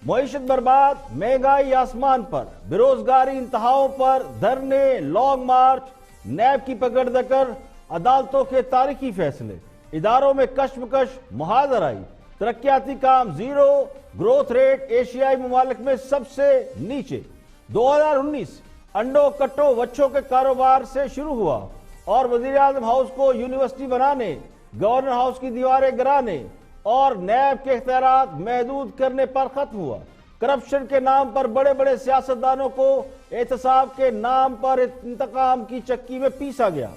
मईशत बर्बाद, महंगाई आसमान पर, बेरोजगारी इंतहाओं पर, धरने, लॉन्ग मार्च, नैब की पकड़ दकर, अदालतों के तारीखी फैसले, इदारों में कश्मकश मुहाजर आई, तरक्याती काम जीरो, ग्रोथ रेट एशियाई ममालिक में सबसे नीचे। 2019 अंडों कट्टों बच्चों के कारोबार से शुरू हुआ और वजीर आजम हाउस को यूनिवर्सिटी बनाने, गवर्नर हाउस की दीवारें गिराने और नैब के इख्तियारात महदूद करने पर खत्म हुआ। करप्शन के नाम पर बड़े बड़े सियासतदानों को एहतसाब के नाम पर इंतकाम की चक्की में पीसा गया।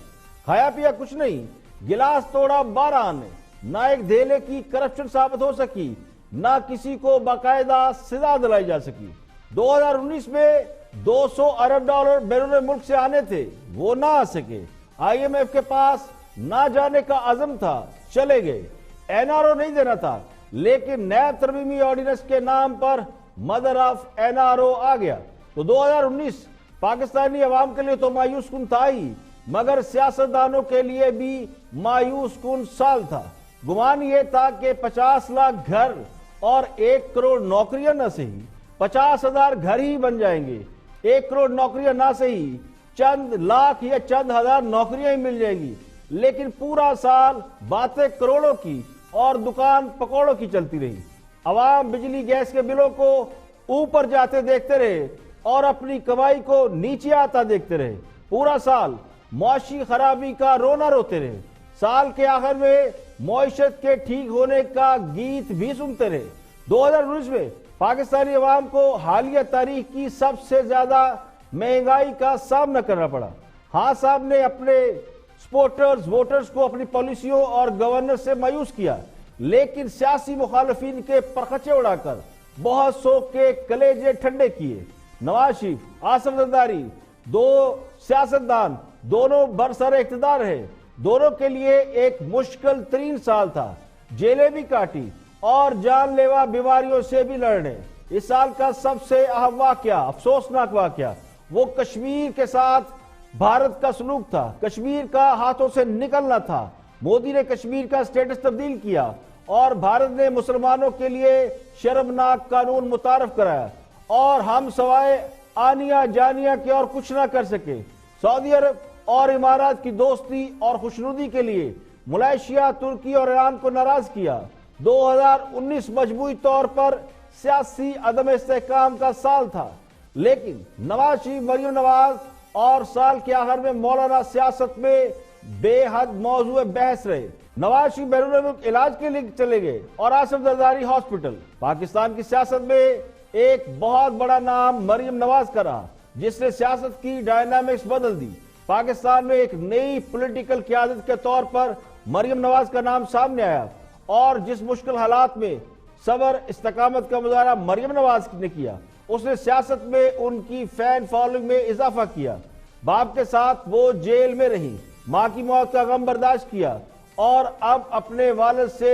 खाया पिया कुछ नहीं, गिलास तोड़ा 12 आने, ना एक धेले की करप्शन साबित हो सकी, ना किसी को बाकायदा सजा दिलाई जा सकी। 2019 में 200 अरब डॉलर बैरून मुल्क से आने थे, वो ना आ सके। IMF के पास ना जाने का अज़म था, चले गए। NRO नहीं देना था, लेकिन नैब तरमीमी ऑर्डिनेंस के नाम पर मदर ऑफ NRO आ गया। तो 2019 पाकिस्तानी अवाम के लिए तो मायूस कुन था ही, मगर सियासतदानों के लिए भी मायूस कुन साल था। गुमान ये था कि 50 लाख घर और 1 करोड़ नौकरियां न सही, 50,000 घर ही बन जाएंगे। 1 करोड़ नौकरियां ना सही, चंद लाख या चंद हजार नौकरियां ही मिल जाएंगी, लेकिन पूरा साल बातें करोड़ों की और दुकान पकौड़ों की चलती रही। अवाम बिजली गैस के बिलों को ऊपर जाते देखते रहे और अपनी कमाई को नीचे आता देखते रहे। पूरा साल मुआशी खराबी का रोना रोते रहे। साल के आखिर में मईशत के ठीक होने का गीत भी सुनते रहे। 2019 में पाकिस्तानी अवाम को हालिया तारीख की सबसे ज्यादा महंगाई का सामना करना पड़ा। हाँ साहब ने अपने सपोर्टर्स वोटर्स को अपनी पॉलिसियों और गवर्नर से मायूस किया, लेकिन सियासी मुखालफिन के परखचे उड़ाकर बहुत सौ के कलेजे ठंडे किए। नवाज शरीफ, आसिफ जरदारी, 2 सियासतदान, दोनों बरसरे इख्तिदार है। दोनों के लिए एक मुश्किल तरीन साल था। जेलें भी काटी और जानलेवा बीमारियों से भी लड़ने। इस साल का सबसे अहम वाकया, अफसोसनाक वाकया, वो कश्मीर के साथ भारत का सलूक था। कश्मीर का हाथों से निकलना था। मोदी ने कश्मीर का स्टेटस तब्दील किया और भारत ने मुसलमानों के लिए शर्मनाक कानून मुतारफ कराया और हम सवाए आनिया जानिया के और कुछ ना कर सके। सऊदी अरब और इमारात की दोस्ती और खुशनुदी के लिए मलेशिया, तुर्की और ईरान को नाराज किया। 2019 मजमूई तौर पर सियासी अदम इस्तेहकाम का साल था, लेकिन नवाज शरीफ, मरियम नवाज और साल के आखिर में मौलाना सियासत में बेहद मौजूद बहस रहे। नवाज शरीफ बैरून मुल्क इलाज के लिए चले गए और आसिफ जरदारी हॉस्पिटल। पाकिस्तान की सियासत में एक बहुत बड़ा नाम मरियम नवाज का रहा, जिसने सियासत की डायनामिक्स बदल दी। पाकिस्तान में एक नई पॉलिटिकल क़यादत के तौर पर मरियम नवाज का नाम सामने आया और जिस मुश्किल हालात में सब्र इस्तकामत का मुजाहरा मरियम नवाज ने किया, उसने सियासत में उनकी फैन फॉलोइंग में इजाफा किया। बाप के साथ वो जेल में रही, मां की मौत का गम बर्दाश्त किया और अब अपने वालिद से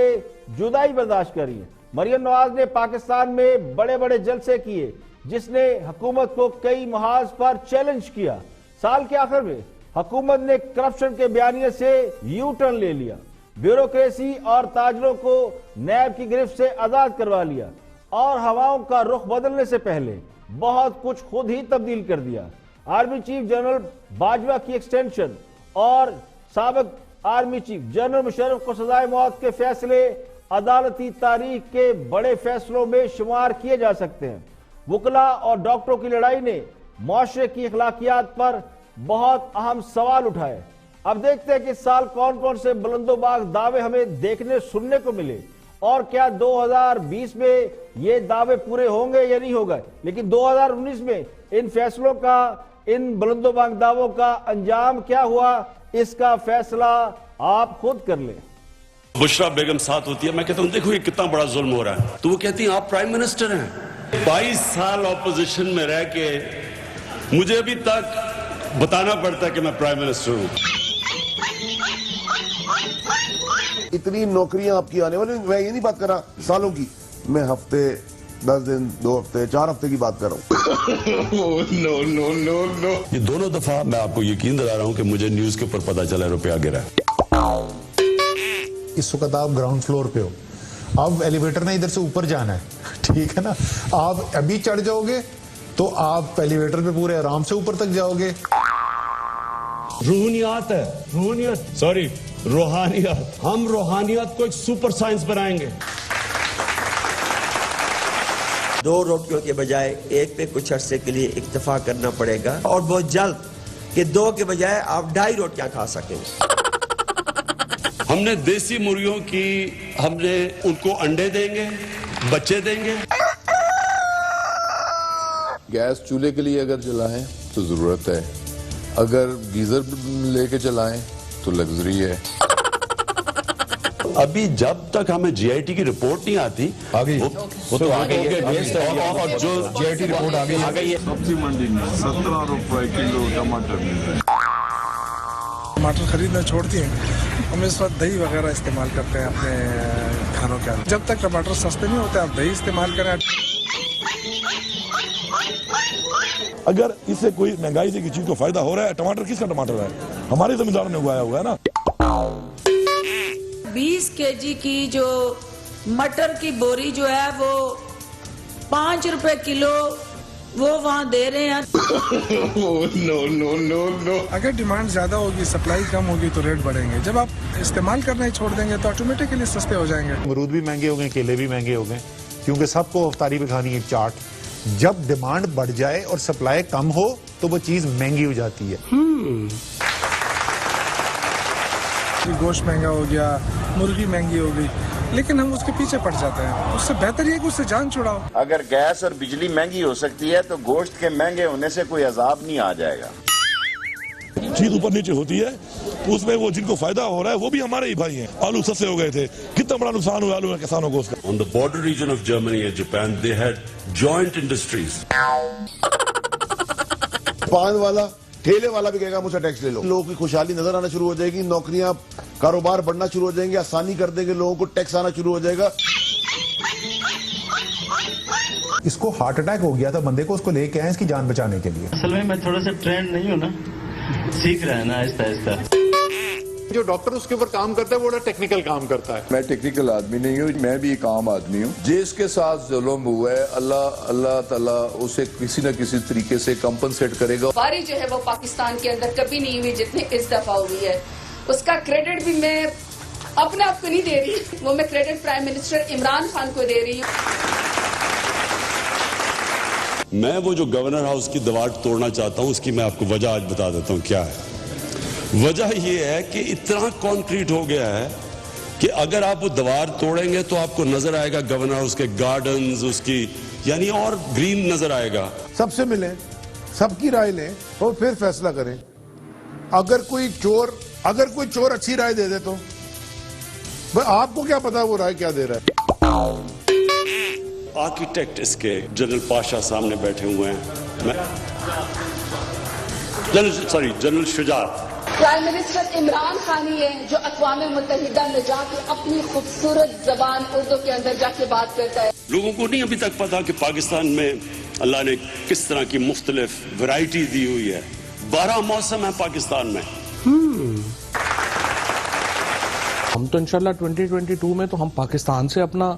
जुदाई बर्दाश्त करी। मरियम नवाज ने पाकिस्तान में बड़े बड़े जलसे किए, जिसने हुकूमत को कई महाज पर चैलेंज किया। साल के आखिर में हुकूमत ने करप्शन के बयानिए से यू टर्न ले लिया, ब्यूरोक्रेसी और ताजरों को नैब की गिरफ्त से आजाद करवा लिया और हवाओं का रुख बदलने से पहले बहुत कुछ खुद ही तब्दील कर दिया। आर्मी चीफ जनरल बाजवा की एक्सटेंशन और साबिक आर्मी चीफ जनरल मुशर्रफ को सजाए मौत के फैसले अदालती तारीख के बड़े फैसलों में शुमार किए जा सकते हैं। वकला और डॉक्टरों की लड़ाई ने मुआशरे की अखलाकियात पर बहुत अहम सवाल उठाए। अब देखते हैं कि इस साल कौन कौन से बुलंदोबाग दावे हमें देखने सुनने को मिले और क्या 2020 में ये दावे पूरे होंगे या नहीं होगा। लेकिन 2019 में इन फैसलों का, इन बुलंदोबाग दावों का अंजाम क्या हुआ, इसका फैसला आप खुद कर लें। बुशरा बेगम साथ होती है, मैं कहता हूं देखो ये कितना बड़ा जुल्म हो रहा है, तो वो कहती हैं आप प्राइम मिनिस्टर हैं। 22 साल ऑपोजिशन में रह के मुझे अभी तक बताना पड़ता है कि मैं प्राइम मिनिस्टर हूं। इतनी नौकरियां आपकी आने वाली, मैं ये नहीं बात कर रहा सालों की, मैं हफ्ते 10 दिन 2 हफ्ते 4 हफ्ते की बात कर रहा हूँ। नो। ये दोनों दफा मैं आपको यकीन दिला रहा हूं कि मुझे न्यूज के ऊपर पता चला रुपया गिरा है। इस वक्त आप ग्राउंड फ्लोर पे हो, अब एलिवेटर ने इधर से ऊपर जाना है, ठीक है ना। आप अभी चढ़ जाओगे तो आप एलिवेटर पे पूरे आराम से ऊपर तक जाओगे। रूहानियत है, रूहानियत, सॉरी रूहानियत। हम रूहानियत को एक सुपर साइंस बनाएंगे। 2 रोटियों के बजाय एक पे कुछ अरसे के लिए इक्तफा करना पड़ेगा और बहुत जल्द कि 2 के बजाय आप 2.5 रोटियां खा सकेंगे। हमने देसी मुर्गियों की, हमने उनको अंडे देंगे, बच्चे देंगे। गैस चूल्हे के लिए अगर जलाएं तो जरूरत है, अगर गीजर लेके चलाएं तो लग्जरी है। अभी जब तक हमें जीआईटी की रिपोर्ट नहीं आती, आ गई, वो तो आ गई है। और जो जीआईटी रिपोर्ट आ गई है। सब्जी मंडी में 17 रुपए किलो टमाटर मिल रहे हैं। टमाटर खरीदना छोड़ दिए, हम इस वक्त दही वगैरह इस्तेमाल करते हैं अपने खानों के अंदर। जब तक टमाटर सस्ते नहीं होते आप दही इस्तेमाल करें। अगर इससे कोई महंगाई से किसी चीज को फायदा हो रहा है, टमाटर किसका टमाटर है? हमारे जमींदारों ने उगाया हुआ है ना। 20 केजी की जो मटर की बोरी जो है वो 5 रुपए किलो वो वहाँ दे रहे हैं। नो। अगर डिमांड ज्यादा होगी, सप्लाई कम होगी तो रेट बढ़ेंगे। जब आप इस्तेमाल करना ही छोड़ देंगे तो ऑटोमेटिकली सस्ते हो जाएंगे। अमरूद भी महंगे हो गए, केले भी महंगे हो गए, क्योंकि सबको अफ्तारी पे खानी है चाट। जब डिमांड बढ़ जाए और सप्लाई कम हो तो वो चीज महंगी हो जाती है। गोश्त महंगा हो गया, मुर्गी महंगी हो गई, लेकिन हम उसके पीछे पड़ जाते हैं। उससे बेहतर ये कि उससे जान छुड़ाओ। अगर गैस और बिजली महंगी हो सकती है तो गोश्त के महंगे होने से कोई अजाब नहीं आ जाएगा। चीज ऊपर नीचे होती है, उसमें वो जिनको फायदा हो रहा है वो भी हमारे ही भाई हैं। आलू सस्ते हो गए थे, कितना बड़ा नुकसान हुआ आलू में किसानों को उसका। On the border region of Germany and Japan, they had joint industries. पान वाला, ठेले वाला भी कहेगा मुझसे टैक्स ले लो। लोगों की खुशहाली नजर आना शुरू हो जाएगी, नौकरियां, कारोबार बढ़ना शुरू हो जाएंगे, आसानी कर देंगे, लोगों को टैक्स आना शुरू हो जाएगा। इसको हार्ट अटैक हो गया था बंदे को, उसको लेके आए इसकी जान बचाने के लिए। असल में मैं थोड़ा सा ट्रेंड नहीं हूँ ना, सीख रहा है ना आहिस्ता आहिस्ता। जो डॉक्टर उसके ऊपर काम करता है वो बड़ा टेक्निकल काम करता है। मैं टेक्निकल आदमी नहीं हूँ, मैं भी एक आम आदमी हूँ। जिसके साथ जुल्म हुआ है, अल्लाह ताला उसे किसी न किसी तरीके से कंपनसेट करेगा। बारिश जो है वो पाकिस्तान के अंदर कभी नहीं हुई जितनी इस दफा हुई है। उसका क्रेडिट भी मैं अपने आप को नहीं दे रही, वो मैं credit prime minister Imran Khan को दे रही हूँ। मैं वो जो गवर्नर हाउस की दीवार तोड़ना चाहता हूं, उसकी मैं आपको वजह आज बता देता हूं क्या है। वजह ये है कि इतना कंक्रीट हो गया है कि अगर आप वो दीवार तोड़ेंगे तो आपको नजर आएगा गवर्नर हाउस के गार्डन्स, उसकी यानी और ग्रीन नजर आएगा। सबसे मिलें, सबकी राय लें और फिर फैसला करें। अगर कोई चोर अच्छी राय दे दे तो भाई आपको क्या पता वो राय क्या दे रहा है। आर्किटेक्ट इसके जनरल पाशा सामने बैठे हुए हैं। मैं general Shujaat. Prime minister Imran Khan ही है जो अक़वाम मुत्तहिदा में जाके अपनी खूबसूरत जबान उर्दू के अंदर जाके बात करता है। लोगों को नहीं अभी तक पता कि पाकिस्तान में अल्लाह ने किस तरह की मुख्तलिफ वैरायटी दी हुई है। 12 मौसम है पाकिस्तान में। हम तो इंशाल्लाह 2022 में तो हम पाकिस्तान से अपना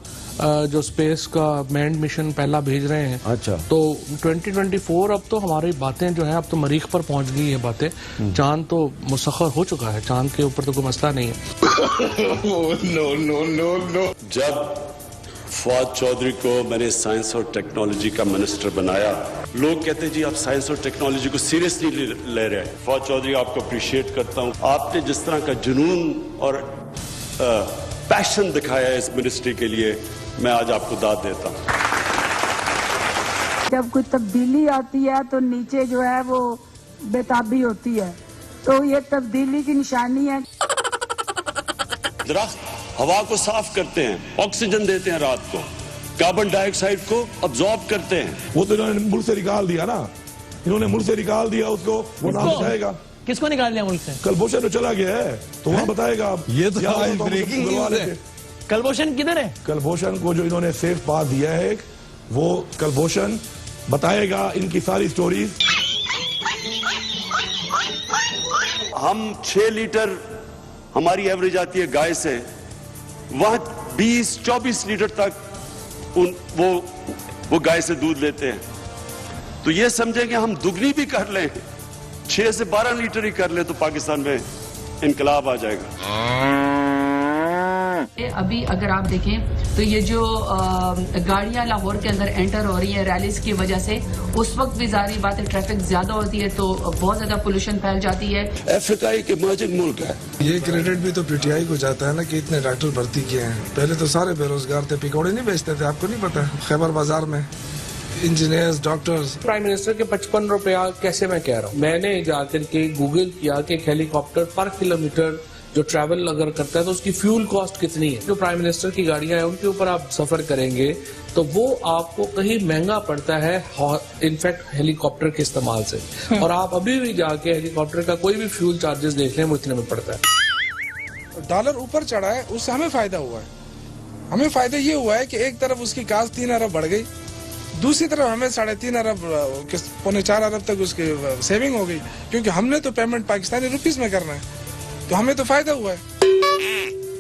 जो स्पेस का मैंड मिशन पहला भेज रहे हैं। अच्छा। तो 2024 अब तो हमारी बातें जो हैं अब तो मरीख पर पहुंच गई है बातें। चांद तो मुसख्खर हो चुका है, चांद के ऊपर तो कोई मसला नहीं है। नो। जब फवाद चौधरी को मैंने साइंस और टेक्नोलॉजी का मिनिस्टर बनाया, लोग कहते जी आप साइंस और टेक्नोलॉजी को सीरियसली ले रहे हैं। फवाद चौधरी आपको अप्रिशिएट करता हूं, आपने जिस तरह का जुनून और पैशन दिखाया है इस मिनिस्ट्री के लिए, मैं आज आपको दाद देता हूं। जब कोई तब्दीली आती है तो नीचे जो है वो बेताबी होती है, तो ये तब्दीली की निशानी है। दरख्त हवा को साफ करते हैं, ऑक्सीजन देते हैं, रात को कार्बन डाइऑक्साइड को अब्जॉर्ब करते हैं। वो तो इन्होंने मुल्क से निकाल दिया ना, इन्होंने मुल्क से निकाल दिया उसको, वो नाम बताएगा। किसको निकाल दिया मुल्क से? कलभूषण तो चला गया है तो वहाँ बताएगा। ये तो ब्रेकिंग कलभूषण किधर है? कलभूषण को जो इन्होंने सेफ पास दिया है एक, वो कलभूषण बताएगा इनकी सारी स्टोरीज। हम 6 लीटर हमारी एवरेज आती है गाय से, वहां 20-24 लीटर तक वो गाय से दूध लेते हैं, तो ये समझें कि हम दुगनी भी कर लें, 6 से 12 लीटर ही कर ले, तो पाकिस्तान में इनकलाब आ जाएगा। अभी अगर आप देखें तो ये जो गाड़ियां लाहौर के अंदर एंटर हो रही है रैलीज की वजह से, उस वक्त भी जारी बात है ट्रैफिक ज्यादा होती है तो बहुत ज्यादा पोल्यूशन फैल जाती है। अफ्रीका एक इमर्जिंग मुल्क है। ये क्रेडिट भी तो पीटीआई को जाता है ना कि इतने डॉक्टर भर्ती किए हैं। पहले तो सारे बेरोजगार थे, पकौड़े नहीं बेचते थे, आपको नहीं पता? खैबर बाजार में इंजीनियर्स, डॉक्टर्स। प्राइम मिनिस्टर के 55 रुपया कैसे मैं कह रहा हूँ, मैंने जाकर के गूगल किया कि एक हेलीकॉप्टर पर किलोमीटर जो ट्रैवल अगर करता है तो उसकी फ्यूल कॉस्ट कितनी है। जो प्राइम मिनिस्टर की गाड़ियां हैं उनके ऊपर आप सफर करेंगे तो वो आपको कहीं महंगा पड़ता है इनफैक्ट हेलीकॉप्टर के इस्तेमाल से। और आप अभी भी जाके हेलीकॉप्टर का कोई भी फ्यूल चार्जेस देख लें वो इतने में पड़ता है। डॉलर ऊपर चढ़ा है, उससे हमें फायदा हुआ है। हमें फायदा ये हुआ है कि एक तरफ उसकी कास्ट 3 अरब बढ़ गई, दूसरी तरफ हमें 3.5 अरब 4.25 अरब तक उसकी सेविंग हो गई, क्योंकि हमने तो पेमेंट पाकिस्तानी रुपीस में करना है, तो हमें तो फायदा हुआ है।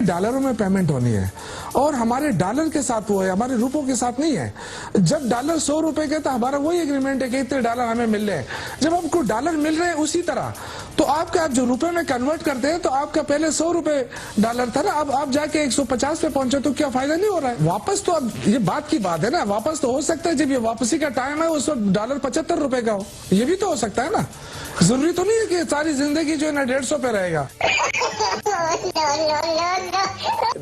डॉलरों में पेमेंट होनी है और हमारे डॉलर के साथ वो है, हमारे रुपयों के साथ नहीं है। जब डॉलर 100 रुपए के, तो हमारा वही एग्रीमेंट है कि इतने डॉलर हमें मिल रहे हैं। जब आपको डॉलर मिल रहे हैं उसी तरह, तो आपका आप जो रुपए में कन्वर्ट करते हैं, तो आपका पहले 100 रुपए डॉलर था ना, अब आप जाके 150 पे पहुंचे, तो क्या फायदा नहीं हो रहा है? वापस तो अब ये बात की बात है ना, वापस तो हो सकता है जब ये वापसी का टाइम है उस वक्त डॉलर 75 रुपए का हो, ये भी तो हो सकता है ना। जरूरी तो नहीं है कि सारी जिंदगी जो है ना 150 पे रहेगा।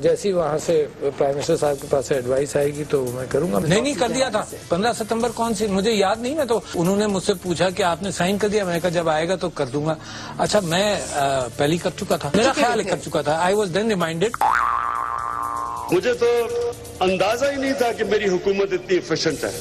जैसी वहाँ से प्राइम मिनिस्टर साहब के पास एडवाइस आएगी तो मैं करूंगा। नहीं कर दिया था 15 सितंबर कौन सी मुझे याद नहीं, मैं तो उन्होंने मुझसे पूछा कि आपने साइन कर दिया, मैंने कहा जब आएगा तो कर दूंगा। अच्छा मैं पहले कर चुका था, मेरा ख्याल है कर चुका था। I was then reminded. मुझे तो अंदाजा ही नहीं था कि मेरी हुकूमत इतनी एफिशिएंट है।